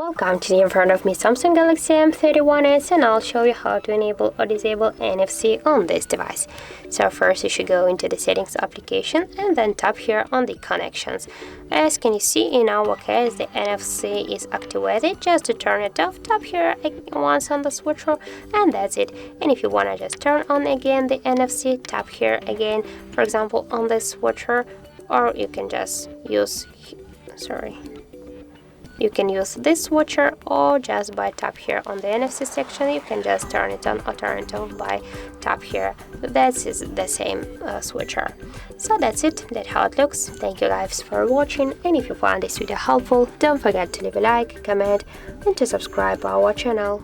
Welcome to the in front of me Samsung Galaxy M31s, and I'll show you how to enable or disable NFC on this device. So first you should go into the settings application and then tap here on the connections. As can you see, in our case the NFC is activated. Just to turn it off, tap here once on the switcher and that's it. And if you want to just turn on again the NFC, tap here again, for example on the switcher, or you can just use you can use this switcher, or just by tap here on the NFC section you can just turn it on or turn it off by tap here. That is the same switcher. So that's it, that's how it looks. Thank you guys for watching, and if you found this video helpful, don't forget to leave a like, comment and to subscribe our channel.